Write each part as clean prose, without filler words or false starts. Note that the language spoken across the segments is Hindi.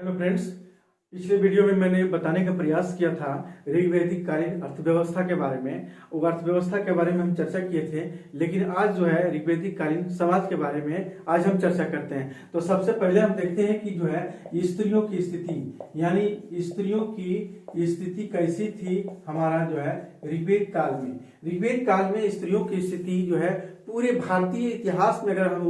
हेलो फ्रेंड्स, पिछले वीडियो में मैंने बताने का प्रयास किया था ऋग्वैदिक कालीन अर्थव्यवस्था के बारे में। वो अर्थव्यवस्था के बारे में हम चर्चा किए थे, लेकिन आज जो है ऋग्वैदिक कालीन समाज के बारे में आज हम चर्चा करते हैं। तो सबसे पहले हम देखते हैं कि जो है स्त्रियों की स्थिति, यानी स्त्रियों की स्थिति कैसी थी हमारा जो है ऋग्वेद काल में। ऋग्वेद काल में स्त्रियों की स्थिति जो है पूरे भारतीय इतिहास में, अगर हम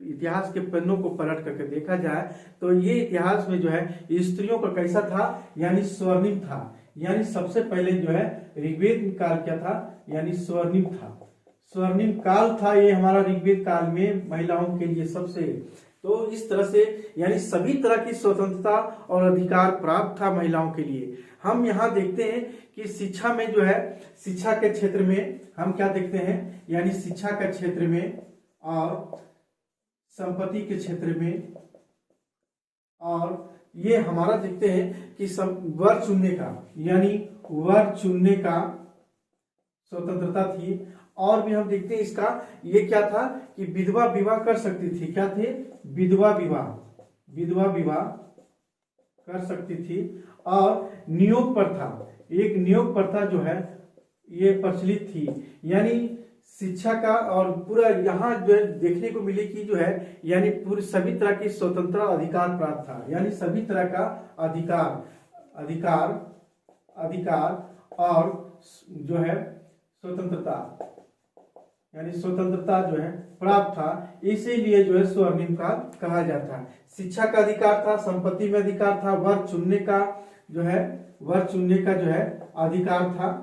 इतिहास के पन्नों को पलट करके देखा जाए तो ये इतिहास में जो है स्त्रियों का कैसा था, यानी स्वर्णिम था। यानी सबसे पहले जो है ऋग्वेद काल क्या था, यानी स्वर्णिम था, स्वर्णिम काल था ये हमारा ऋग्वेद काल में महिलाओं के लिए सबसे। तो इस तरह से यानी सभी तरह की स्वतंत्रता और अधिकार प्राप्त था महिलाओं के लिए। हम यहाँ देखते हैं कि शिक्षा में जो है, शिक्षा के क्षेत्र में हम क्या देखते हैं, यानी शिक्षा के क्षेत्र में और संपत्ति के क्षेत्र में, और ये हमारा देखते हैं कि वर चुनने का, यानी वर चुनने का स्वतंत्रता थी। और भी हम देखते हैं इसका ये क्या था कि विधवा विवाह कर सकती थी। क्या थे? विधवा विवाह, विधवा विवाह कर सकती थी। और नियोग प्रथा, एक नियोग प्रथा जो है ये प्रचलित थी। यानी शिक्षा का और पूरा यहाँ जो है देखने को मिले कि जो है यानी पूरी सभी तरह की स्वतंत्रता अधिकार प्राप्त था। यानी सभी तरह का अधिकार और जो है स्वतंत्रता, यानी स्वतंत्रता जो है प्राप्त था। इसीलिए जो है स्वर्णिम काल कहा जाता है। शिक्षा का अधिकार था, संपत्ति में अधिकार था, वर चुनने का जो है अधिकार था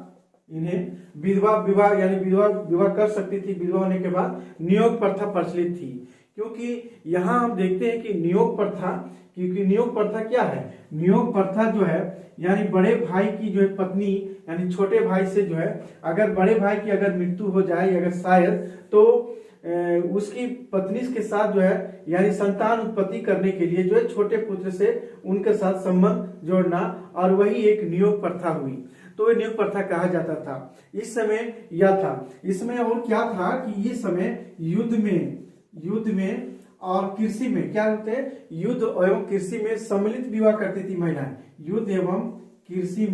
इन्हें। विधवा विवाह, यानी विधवा विवाह कर सकती थी। विधवा होने के बाद नियोग प्रथा प्रचलित थी। क्योंकि यहाँ हम देखते हैं कि नियोग प्रथा, क्योंकि नियोग प्रथा क्या है, नियोग प्रथा जो है यानी बड़े भाई की जो है पत्नी, यानी छोटे भाई से जो है अगर बड़े भाई की अगर मृत्यु हो जाए, अगर शायद, तो उसकी पत्नी के साथ जो है यानी संतान उत्पत्ति करने के लिए जो है छोटे पुत्र से उनके साथ संबंध जोड़ना, और वही एक नियोग प्रथा हुई। तो ये नियोग प्रथा कहा जाता था। इस समय यह था। इसमें और क्या था कि ये समय युद्ध में और कृषि में क्या होते हैं, युद्ध एवं कृषि में सम्मिलित विवाह करती थी महिलाएं। युद्ध एवं कृषि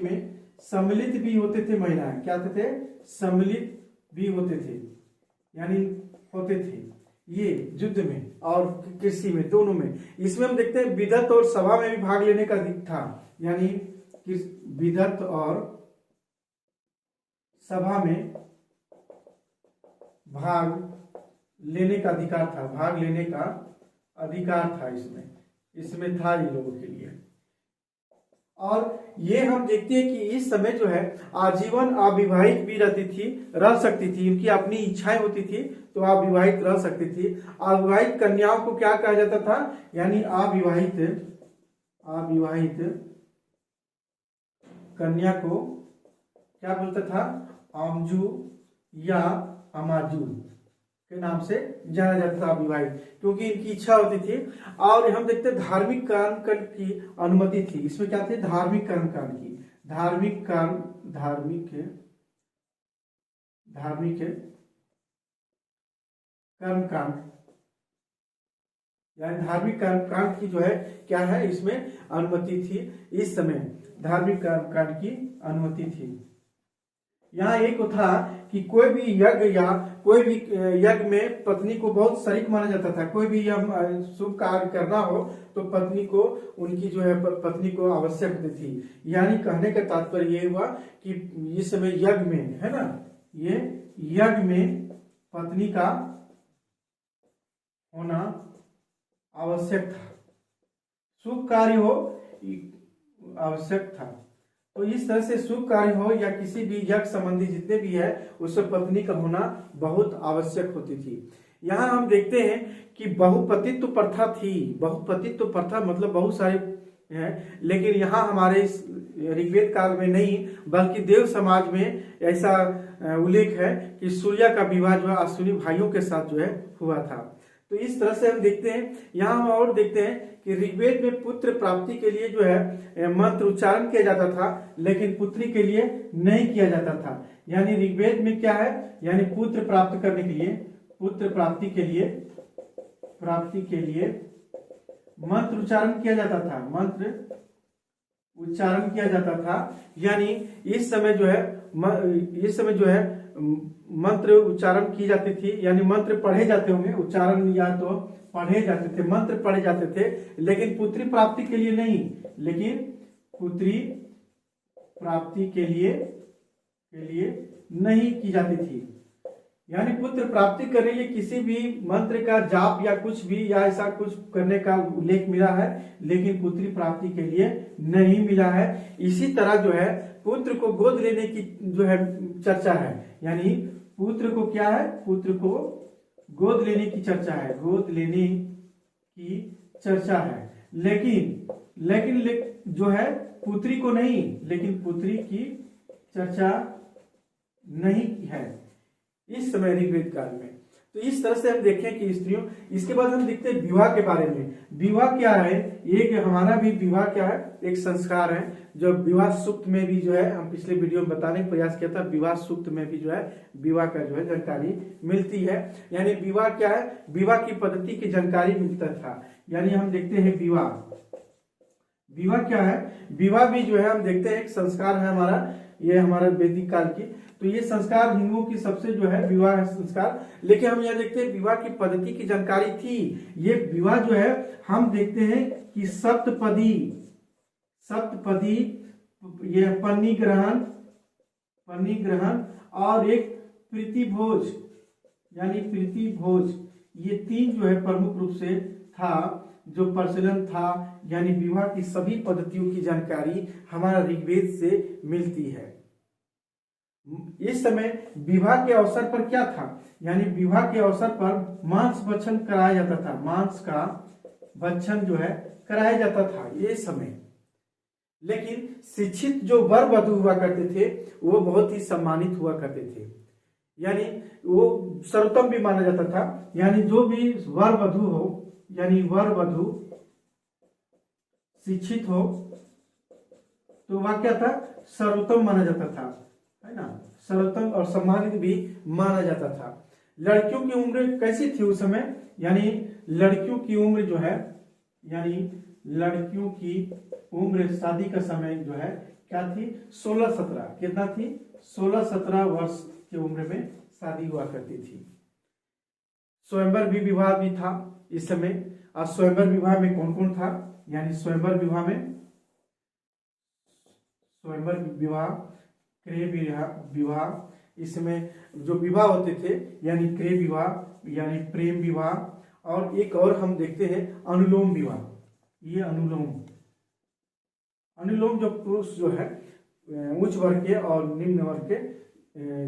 में सम्मिलित भी होते थे महिलाएं। क्या होते थे? सम्मिलित भी होते थे, यानी होते थे ये युद्ध में और कृषि में, दोनों में। इसमें हम देखते हैं विधत और सभा में भी भाग लेने का अधिकार था। यानी विधत और सभा में भाग लेने का अधिकार था, भाग लेने का अधिकार था इसमें था इन लोगों के लिए। और ये हम देखते हैं कि इस समय जो है आजीवन अविवाहित भी रह सकती थी। इनकी अपनी इच्छाएं होती थी तो अविवाहित रह सकती थी। अविवाहित कन्याओं को क्या कहा जाता था, यानी अविवाहित कन्या को क्या बोलता था, आमजू या अमाजू के नाम से जाना जाता था अविवाहित, क्योंकि इनकी इच्छा होती थी। और हम देखते हैं धार्मिक कर्मकांड की अनुमति थी। इसमें क्या थे? धार्मिक कर्मकांड की, धार्मिक कर्मकांड, यानी धार्मिक कर्मकांड की जो है क्या है, इसमें अनुमति थी। इस समय धार्मिक कर्मकांड की अनुमति थी। यहाँ एक था कि कोई भी यज्ञ में पत्नी को बहुत शरीक माना जाता था। कोई भी शुभ कार्य करना हो तो पत्नी को, उनकी जो है पत्नी को आवश्यक होती थी। यानी कहने का तात्पर्य ये हुआ कि इस समय यज्ञ में, है ना, ये यज्ञ में पत्नी का होना आवश्यक था। शुभ कार्य हो आवश्यक था। तो इस तरह से शुभ कार्य हो या किसी भी यज्ञ संबंधी जितने भी है, उसमें पत्नी का होना बहुत आवश्यक होती थी। यहाँ हम देखते हैं कि बहुपतित्व प्रथा थी। बहुपतित्व प्रथा मतलब बहुत सारे हैं, लेकिन यहाँ हमारे ऋग्वेद काल में नहीं बल्कि देव समाज में ऐसा उल्लेख है कि सूर्य का विवाह जो है अश्विनी भाइयों के साथ जो है हुआ था। तो इस तरह से हम देखते हैं। यहाँ हम और देखते हैं कि ऋग्वेद में पुत्र प्राप्ति के लिए जो है मंत्र उच्चारण किया जाता था, लेकिन पुत्री के लिए नहीं किया जाता था। यानी ऋग्वेद में क्या है, यानी पुत्र प्राप्त करने के लिए, पुत्र प्राप्ति के लिए मंत्र उच्चारण किया जाता था, मंत्र उच्चारण किया जाता था। यानी इस समय जो है मंत्र उच्चारण की जाती थी, यानी मंत्र पढ़े जाते होंगे, उच्चारण या तो पढ़े जाते थे, मंत्र पढ़े जाते थे, लेकिन पुत्री प्राप्ति के लिए नहीं, लेकिन पुत्री प्राप्ति के लिए नहीं की जाती थी। यानी पुत्र प्राप्ति करने के लिए किसी भी मंत्र का जाप या कुछ भी या ऐसा कुछ करने का उल्लेख मिला है, लेकिन पुत्री प्राप्ति के लिए नहीं मिला है। इसी तरह जो है पुत्र को गोद लेने की जो है चर्चा है, यानी पुत्र को क्या है, पुत्र को गोद लेने की चर्चा है, गोद लेने की चर्चा है, लेकिन जो है पुत्री को नहीं, लेकिन पुत्री की चर्चा नहीं है इस समय ऋग्वेद काल में। तो इस तरह से हम देखें कि स्त्रियों, इसके बाद हम देखते हैं विवाह के बारे में। विवाह क्या है, एक हमारा भी विवाह क्या है, एक संस्कार है जो विवाह सूक्त में भी जो है, हम पिछले वीडियो में बताने का प्रयास किया था, विवाह सूक्त में भी जो है विवाह का जो है जानकारी मिलती है। यानी विवाह क्या है, विवाह की पद्धति की जानकारी मिलता था। यानी हम देखते हैं विवाह क्या है, विवाह भी जो है हम देखते हैं एक संस्कार है हमारा, ये हमारा वैदिक काल की। तो ये संस्कार हिंदुओं की सबसे जो है विवाह संस्कार, लेकिन हम यहाँ देखते हैं विवाह की पद्धति की जानकारी थी। ये विवाह जो है हम देखते हैं कि सप्तपदी, ये पन्नी ग्रहण और एक प्रीति भोज, यानी प्रीति भोज, ये तीन जो है प्रमुख रूप से था जो प्रचलन था। यानी विवाह की सभी पद्धतियों की जानकारी हमारा ऋग्वेद से मिलती है। इस समय विवाह के अवसर पर क्या था, यानी विवाह के अवसर पर मांस भक्षण कराया जाता था, मांस का भक्षण जो है कराया जाता था ये समय। लेकिन शिक्षित जो वर वधू हुआ करते थे वो बहुत ही सम्मानित हुआ करते थे, यानी वो सर्वोत्तम भी माना जाता था। यानी जो भी वर वधू हो, यानी वर वधू शिक्षित हो तो वह क्या था, सर्वोत्तम माना जाता था, है ना, सर्वोत्तम और सम्मानित भी माना जाता था। लड़कियों की उम्र कैसी थी उस समय, यानी लड़कियों की उम्र जो है, यानी लड़कियों की उम्र शादी का समय जो है क्या थी, 16-17, कितना थी, 16-17 वर्ष की उम्र में शादी हुआ करती थी। स्वयंवर भी विवाह भी था इस समय। और स्वयंवर विवाह में कौन कौन था, यानी स्वयंवर विवाह, क्रय विवाह, इसमें जो विवाह होते थे, यानी क्रय विवाह, यानी प्रेम विवाह, और एक और हम देखते हैं अनुलोम विवाह। ये अनुलोम जो पुरुष जो है उच्च वर्ग के और निम्न वर्ग के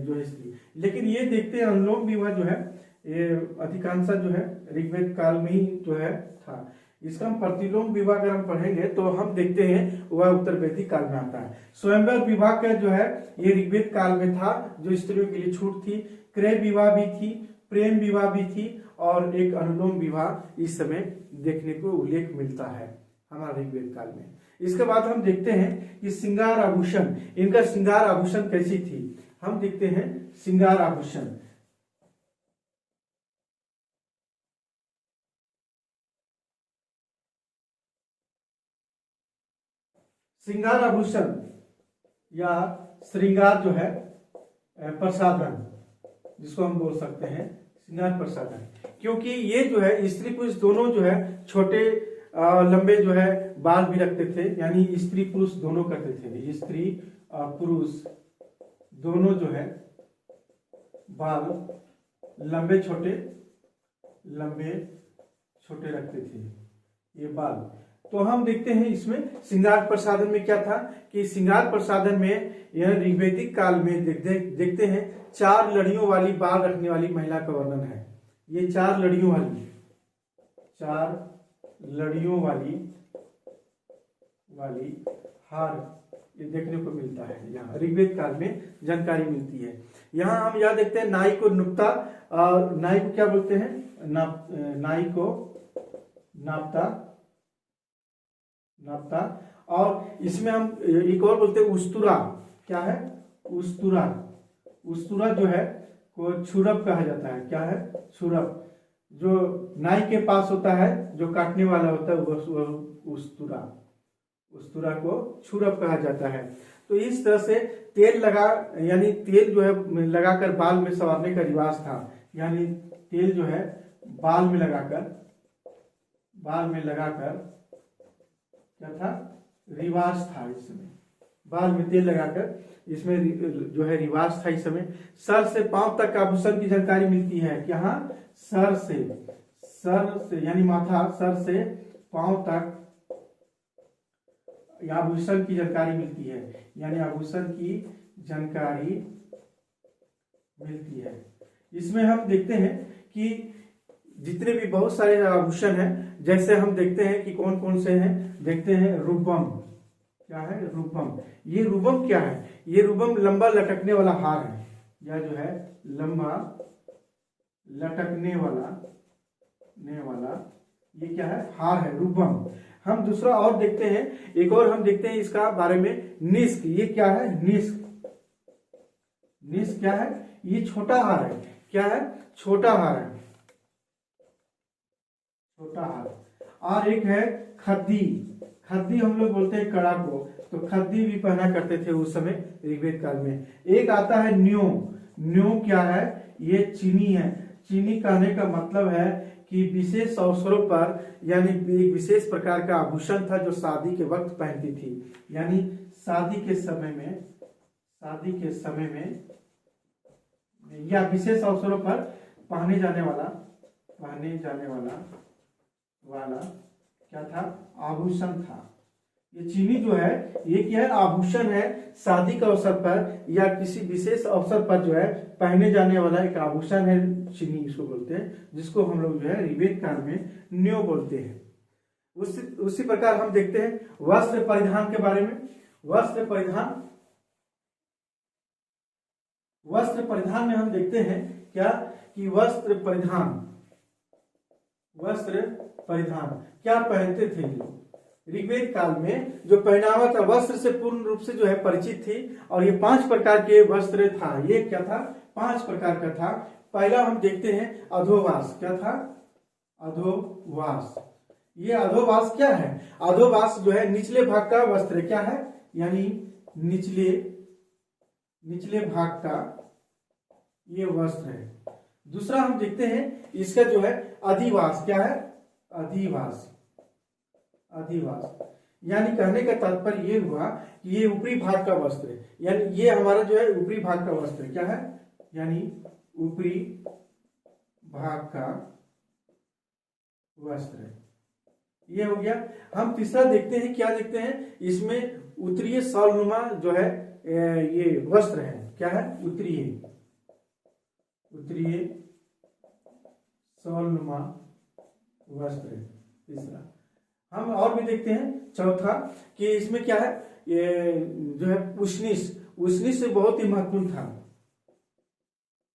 जो है स्त्री, लेकिन ये देखते हैं अनुलोम विवाह जो है ये अधिकांश जो है ऋग्वेद काल में ही जो है था। इसका हम प्रतिलोम विवाह अगर हम पढ़ेंगे तो हम देखते हैं वह उत्तर वैदिक काल में आता है। स्वयंवर विवाह का जो है ये ऋग्वेद काल में था, जो स्त्रियों के लिए छूट थी। क्रय विवाह भी थी, प्रेम विवाह भी थी, और एक अनुलोम विवाह इस समय देखने को उल्लेख मिलता है हमारे ऋग्वेद काल में। इसके बाद हम देखते हैं कि श्रृंगार आभूषण, इनका श्रृंगार आभूषण कैसी थी, हम देखते हैं श्रृंगार आभूषण। श्रृंगार आभूषण या श्रृंगार जो है प्रसाधन, जिसको हम बोल सकते हैं श्रृंगार प्रसाधन, क्योंकि ये जो है स्त्री पुरुष दोनों जो है छोटे लंबे जो है बाल भी रखते थे, यानी स्त्री पुरुष दोनों करते थे। स्त्री और पुरुष दोनों जो है बाल लंबे छोटे रखते थे ये बाल। तो हम देखते हैं इसमें श्रृंगार प्रसाधन में क्या था कि श्रृंगार प्रसाधन में यह ऋग्वैदिक काल में देखते हैं 4 लड़ियों वाली बाल रखने वाली महिला का वर्णन है। ये 4 लड़ियों वाली हार ये देखने को मिलता है, यहाँ ऋग्वेद काल में जानकारी मिलती है। यहाँ हम यह देखते हैं नाई को नुक्ता, नाई को क्या बोलते हैं, नाई को नापता, और इसमें हम एक और बोलते हैं उस्तुरा। क्या है उस्तुरा जो है को छुरप कहा जाता है। क्या है छुरप, जो नाई के पास होता है, जो काटने वाला होता है, वो उस्तुरा को छुरप कहा जाता है। तो इस तरह से तेल लगा, यानी तेल जो है लगाकर बाल में संवारने का रिवाज था। यानी तेल जो है बाल में लगाकर क्या था, रिवाज था इस समय। बाल में तेल लगाकर इसमें जो है रिवाज था इस समय। सर से पांव तक आभूषण की जानकारी मिलती है। यहाँ सर से यानी माथा, सर से पांव तक आभूषण की जानकारी मिलती है, यानी आभूषण की जानकारी मिलती है। इसमें हम देखते हैं कि जितने भी बहुत सारे आभूषण हैं, जैसे हम देखते हैं कि कौन कौन से हैं। देखते हैं रूपम। क्या है रूपम? ये रूपम क्या है? ये रूपम लंबा लटकने वाला हार है, या जो है लंबा लटकने वाला ये क्या है? हार है, रूपम। हम दूसरा और देखते हैं, एक और हम देखते हैं इसका बारे में, निष्क। ये क्या है? निष्क क्या है? ये छोटा हार है। क्या है? छोटा हार है, छोटा हार। और एक है खद्दी। खद्दी हम लोग बोलते हैं कड़ा को, तो खद्दी भी पहना करते थे उस समय ऋग्वेद काल में। एक आता है न्यो। न्यो क्या है? ये चीनी है। चीनी कहने का मतलब है कि विशेष अवसरों पर, यानी एक विशेष प्रकार का आभूषण था जो शादी के वक्त पहनती थी। यानी शादी के समय में या विशेष अवसरों पर पहने जाने वाला क्या था? आभूषण था। ये चीनी जो है, ये क्या है? आभूषण है। शादी का अवसर पर या किसी विशेष अवसर पर जो है पहने जाने वाला एक आभूषण है, चीनी इसको बोलते हैं, जिसको हम लोग जो है ऋग्वेद काल में न्यो बोलते हैं। उसी प्रकार हम देखते हैं वस्त्र परिधान के बारे में। वस्त्र परिधान में हम देखते हैं क्या कि वस्त्र परिधान क्या पहनते थे लोग ऋग्वेद काल में? जो पहनावा था वस्त्र से पूर्ण रूप से जो है परिचित थी, और ये 5 प्रकार के वस्त्र था। ये क्या था? 5 प्रकार का था। पहला हम देखते हैं अधोवास। क्या था? अधोवास। ये अधोवास क्या है? अधोवास जो है निचले भाग का वस्त्र। क्या है? यानी निचले भाग का ये वस्त्र है। दूसरा हम देखते हैं इसका जो है अधिवास। क्या है? अधिवास। यानी कहने का तात्पर्य ये हुआ कि ये ऊपरी भाग का वस्त्र है, यानी ये हमारा जो है ऊपरी भाग का वस्त्र। क्या है? यानी ऊपरी भाग का वस्त्र है। ये हो गया। हम तीसरा देखते हैं, क्या देखते हैं? इसमें उत्तरीय शॉलनुमा जो है ये वस्त्र है। क्या है? उत्तरीय शॉलनुमा वस्त्र है। तीसरा हम और भी देखते हैं, चौथा कि इसमें क्या है? ये जो है उष्णिस से बहुत ही महत्वपूर्ण था।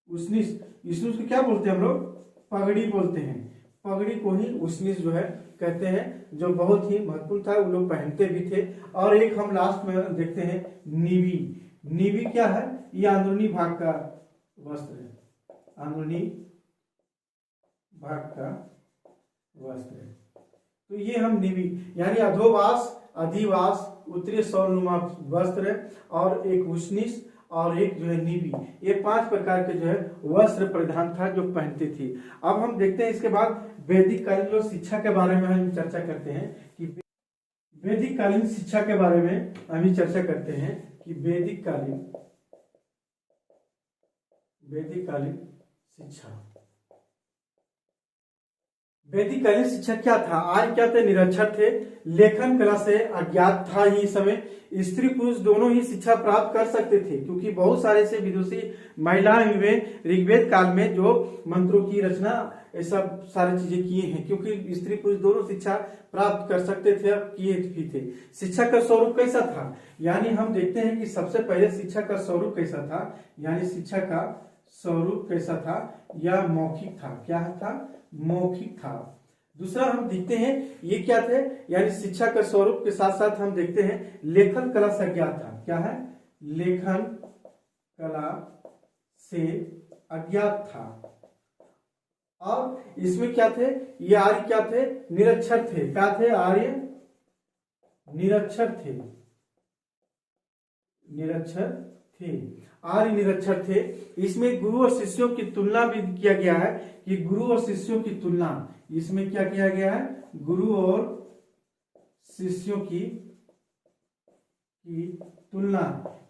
उष्णिस को क्या बोलते हैं हम लोग? पगड़ी बोलते हैं। पगड़ी को ही उष्णिस जो है कहते हैं, जो बहुत ही महत्वपूर्ण था, वो लोग पहनते भी थे। और एक हम लास्ट में देखते हैं नीवी क्या है? ये अंदरूनी भाग का वस्त्र है। अंदरूनी भाग का वस्त्र है। तो ये हम नीवी यानी अधोवास, अधिवास, उत्तरीय शॉलनुमा वस्त्र और एक उष्णिस और एक जो है नीवी, ये 5 प्रकार के जो है वस्त्र परिधान था जो पहनती थी। अब हम देखते हैं इसके बाद वैदिक कालीन शिक्षा के बारे में हम चर्चा करते हैं कि वैदिक कालीन शिक्षा के बारे में हम चर्चा करते हैं कि वैदिक कालीन शिक्षा क्या था? आज क्या थे? निरक्षर थे, लेखन कला से अज्ञात था। ही समय स्त्री पुरुष दोनों ही शिक्षा प्राप्त कर सकते थे, क्योंकि बहुत सारे से विदुषी महिलाएं हुए ऋग्वेद काल में जो मंत्रों की रचना ऐसा सारी चीजें किए हैं, क्योंकि स्त्री पुरुष दोनों शिक्षा प्राप्त कर सकते थे और किए भी थे। शिक्षा का स्वरूप कैसा था? यानी हम देखते हैं कि सबसे पहले शिक्षा का स्वरूप कैसा था, यानी शिक्षा का स्वरूप कैसा था? या मौखिक था। क्या था? मौखिक था। दूसरा हम देखते हैं ये क्या थे? यानी शिक्षा का स्वरूप के साथ साथ हम देखते हैं लेखन कला से अज्ञात था। क्या है? लेखन कला से अज्ञात था। और इसमें क्या थे, ये आर्य क्या थे, निरक्षर थे। क्या थे, आर्य निरक्षर थे, निरक्षर थे, आर्य निरक्षर थे। इसमें गुरु और शिष्यों की तुलना भी किया गया है कि गुरु और शिष्यों की तुलना, इसमें क्या किया गया है, गुरु और शिष्यों की तुलना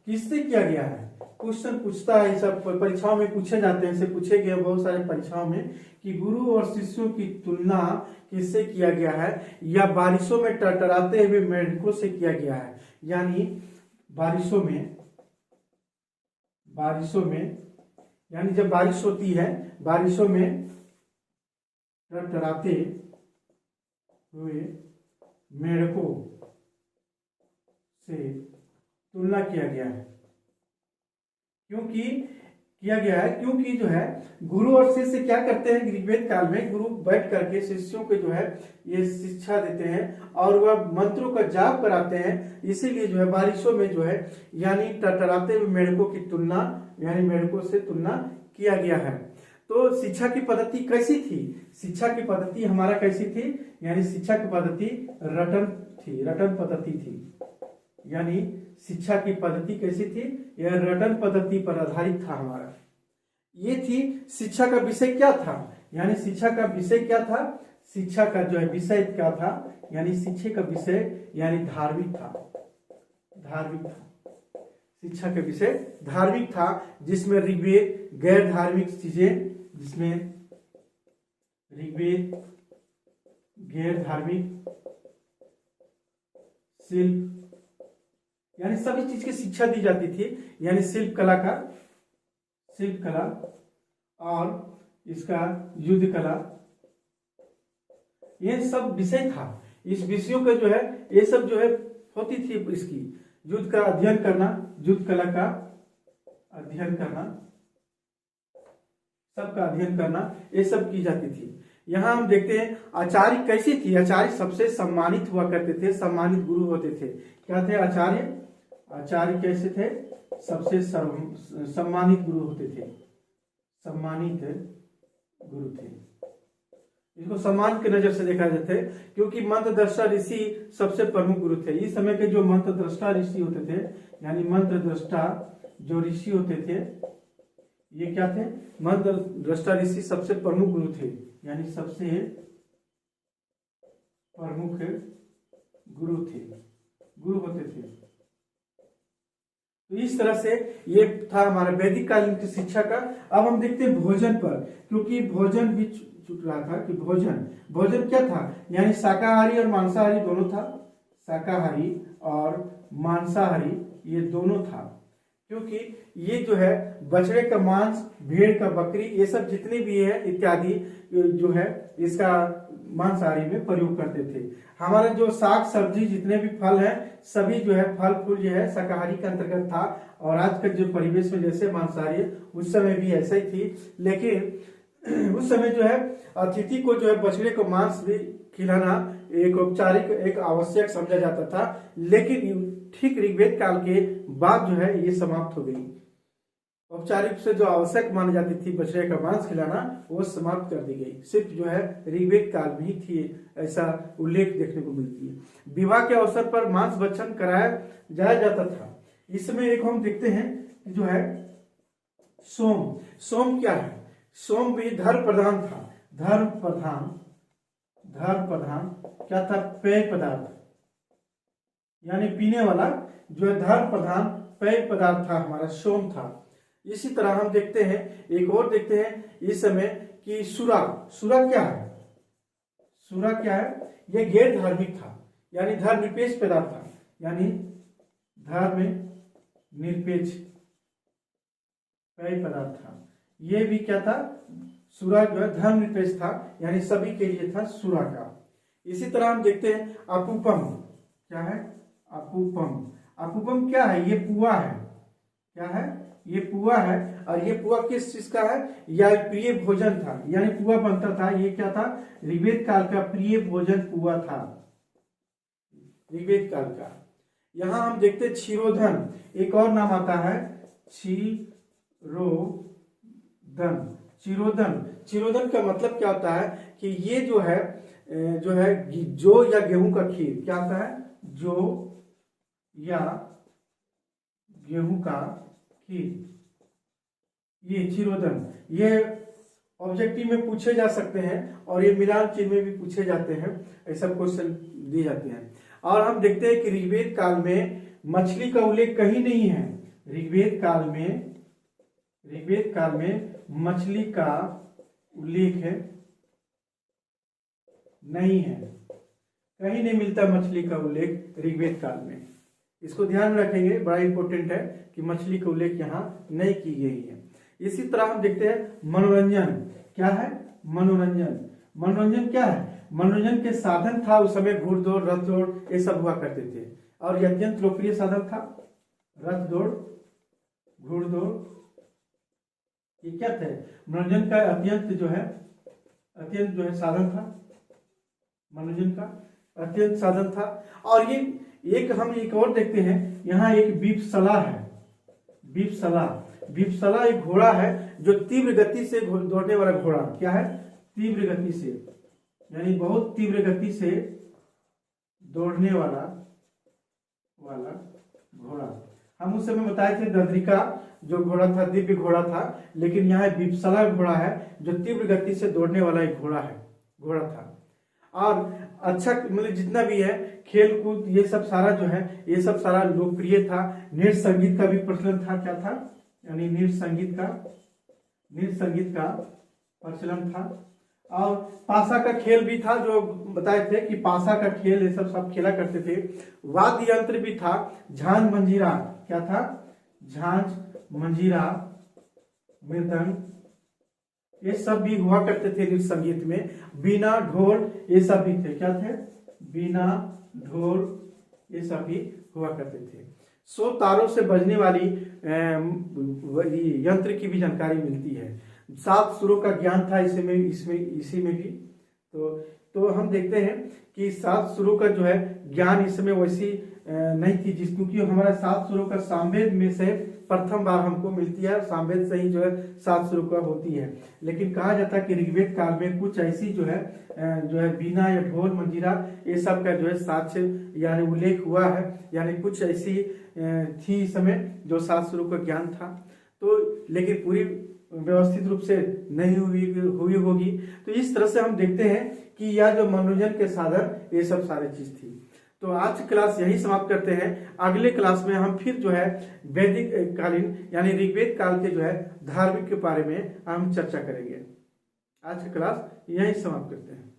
किससे किया गया है। क्वेश्चन पूछता है, सब परीक्षाओं में पूछे जाते हैं, इसे पूछे गए बहुत सारे परीक्षाओं में कि गुरु और शिष्यों की तुलना किससे किया गया है, या बारिशों में टरटराते हुए मेढकों से किया गया है। यानी बारिशों में यानी जब बारिश होती है, बारिशों में टरटराते हुए मेढकों से तुलना किया गया है। क्योंकि जो है गुरु और शिष्य क्या करते हैं, ऋग्वेद काल में गुरु बैठ करके शिष्यों को जो है ये शिक्षा देते हैं और वह मंत्रों का जाप कराते हैं। इसीलिए जो है बारिशों में जो है यानी टरटराते हुए मेढकों की तुलना, यानी मेढकों से तुलना किया गया है। तो शिक्षा की पद्धति कैसी थी, शिक्षा की पद्धति हमारा कैसी थी, यानी शिक्षा की पद्धति रटन पद्धति थी। यानी शिक्षा की पद्धति कैसी थी, यह रटन पद्धति पर आधारित था हमारा। ये थी शिक्षा का विषय क्या था, यानी शिक्षा का विषय क्या था, शिक्षा का जो है विषय क्या था, यानी शिक्षा का विषय यानी धार्मिक था। शिक्षा का विषय धार्मिक था, जिसमें ऋग्वेद, गैर धार्मिक चीजें, जिसमें ऋग्वेद, गैर धार्मिक, शिल्प, यानी सभी चीज की शिक्षा दी जाती थी। यानी शिल्प कला और इसका युद्ध कला, ये सब विषय था। इस विषयों का जो है ये सब जो है होती थी, इसकी युद्ध का अध्ययन करना, युद्ध कला का अध्ययन करना, सबका अध्ययन करना, ये सब की जाती थी। यहाँ हम देखते हैं आचार्य कैसी थी, आचार्य सबसे सम्मानित हुआ करते थे, सम्मानित गुरु होते थे। क्या थे आचार्य कैसे थे, सबसे सम्मानित गुरु होते थे, सम्मानित गुरु थे। इसको सम्मान की नजर से देखा जाता है, क्योंकि मंत्र दृष्टा ऋषि सबसे प्रमुख गुरु थे। इस समय के जो मंत्र दृष्टा ऋषि होते थे, यानी मंत्र दृष्टा जो ऋषि होते थे, ये क्या थे, मंत्र दृष्टा ऋषि सबसे प्रमुख गुरु थे, यानी सबसे प्रमुख गुरु होते थे। तो इस तरह से ये था हमारा वैदिक कालीन की शिक्षा का। अब हम देखते हैं भोजन पर, क्योंकि भोजन भी छूट रहा था कि भोजन क्या था, यानी शाकाहारी और मांसाहारी दोनों था, शाकाहारी और मांसाहारी ये दोनों था। क्योंकि ये जो है बछड़े का मांस, भेड़ का बकरी, ये सब जितने भी है इत्यादि जो है इसका मांसाहारी में प्रयोग करते थे। हमारे जो साग सब्जी जितने भी फल हैं, सभी जो है फल फूल जो है शाकाहारी के अंतर्गत था। और आज के जो परिवेश में जैसे मांसाहारी, उस समय भी ऐसा ही थी। लेकिन उस समय जो है अतिथि को जो है बछड़े को मांस भी खिलाना एक औपचारिक, एक आवश्यक समझा जाता था। लेकिन ठीक ऋग्वेद काल के बाद जो है ये समाप्त हो गई। औपचारिक से जो आवश्यक मानी जाती थी बछड़े का मांस खिलाना, वो समाप्त कर दी गई। सिर्फ जो है ऋग्वेद काल में ही थी, ऐसा उल्लेख देखने को मिलती है। विवाह के अवसर पर मांस भक्षण कराया जाया जाता था। इसमें एक हम देखते हैं जो है सोम क्या है, सोम भी धर्म प्रधान था। धर्म प्रधान क्या था, पेय पदार्थ, यानी पीने वाला जो है धर्म प्रधान पेय पदार्थ था, हमारा सोम था। इसी तरह हम देखते हैं, एक और देखते हैं इस समय कि सुरा क्या है, यह गैर धार्मिक था, यानी धर्म निरपेक्ष पदार्थ था, यानी धर्म निरपेक्ष पेय पदार्थ था। यह भी क्या था, सुरा जो है धर्म निरपेक्ष था, यानी सभी के लिए था सुरा का। इसी तरह हम देखते हैं अपूपम क्या है, अपूपम क्या है, ये पुआ है। क्या है, ये पुआ है। और ये पुआ किस चीज का है, यह प्रिय भोजन था, यानी पुआ बनता था। ये क्या था, ऋग्वेद काल का प्रिय भोजन पुआ था, ऋग्वेद काल का। यहां हम देखते क्षीरोधन, एक और नाम आता है क्षीरोधन। चिरोदन। चिरोदन का मतलब क्या होता है कि ये जो है जौ या गेहूं का खीर, क्या होता है, जौ या गेहूं का खीर, ये चिरोदन, ये ऑब्जेक्टिव में पूछे जा सकते हैं और ये मिलान चिन्ह में भी पूछे जाते हैं, ऐसा क्वेश्चन दिए जाते हैं। और हम देखते हैं कि ऋग्वेद काल में मछली का उल्लेख कहीं नहीं है। ऋग्वेद काल में मछली का उल्लेख नहीं है, कहीं नहीं मिलता मछली का उल्लेख ऋग्वेद काल में। इसको ध्यान में रखेंगे, बड़ा इंपॉर्टेंट है कि मछली का उल्लेख यहाँ नहीं की गई है। इसी तरह हम देखते हैं मनोरंजन। क्या है मनोरंजन? मनोरंजन क्या है? मनोरंजन के साधन था उस समय घुड़दौड़, रथ दौड़, ये सब हुआ करते थे और ये अत्यंत लोकप्रिय साधन था। रथ दौड़, घुड़दौड़, ये क्या थे? मनोरंजन का अत्यंत जो है साधन था, मनोरंजन का अत्यंत साधन था। और ये हम एक और देखते हैं, यहाँ एक विपसला है। विपसला एक घोड़ा है जो तीव्र गति से दौड़ने वाला घोड़ा। क्या है? तीव्र गति से, यानी बहुत तीव्र गति से दौड़ने वाला घोड़ा। हम उस समय बताए थे ददरिका जो घोड़ा था, दिव्य घोड़ा था, लेकिन यहाँ विपसला घोड़ा है जो तीव्र गति से दौड़ने वाला एक घोड़ा था। और अच्छा मतलब जितना भी है खेल कूद, ये सब सारा जो है, ये सब सारा लोकप्रिय था। नृत्य संगीत का भी प्रचलन था। क्या था? यानी नृत्य संगीत का प्रचलन था। और पासा का खेल भी था, जो बताए थे कि पासा का खेल ये सब खेला करते थे। वाद्य यंत्र भी था, झांझ मंजीरा। क्या था? झांझ मंजीरा, मृदंग, ये सब भी हुआ करते थे नृत्य संगीत में। बीना, ढोल, ये सब भी थे। क्या थे? बीना, ढोल, ये सब भी हुआ करते थे। 100 तारों से बजने वाली यंत्र की भी जानकारी मिलती है। 7 सुरों का ज्ञान था इसी में भी। तो हम देखते हैं कि 7 सुरों का जो है ज्ञान इसमें वैसी नहीं थी, क्योंकि हमारा 7 सुरों का सामवेद में से प्रथम बार हमको मिलती है। सामवेद से ही जो है 7 सुरों का होती है। लेकिन कहा जाता है कि ऋग्वेद काल में कुछ ऐसी जो है बीना या ढोल, मंजीरा, ये सब का जो है साक्ष्य यानी उल्लेख हुआ है, यानी कुछ ऐसी थी इस समय जो 7 सुरों का ज्ञान था। तो लेकिन पूरी व्यवस्थित रूप से नहीं हुई होगी। तो इस तरह से हम देखते हैं कि यह जो मनोरंजन के साधन, ये सब सारी चीज थी। तो आज की क्लास यही समाप्त करते हैं। अगले क्लास में हम फिर जो है वैदिक कालीन यानी ऋग्वेद काल के जो है धार्मिक के बारे में हम चर्चा करेंगे। आज की क्लास यही समाप्त करते हैं।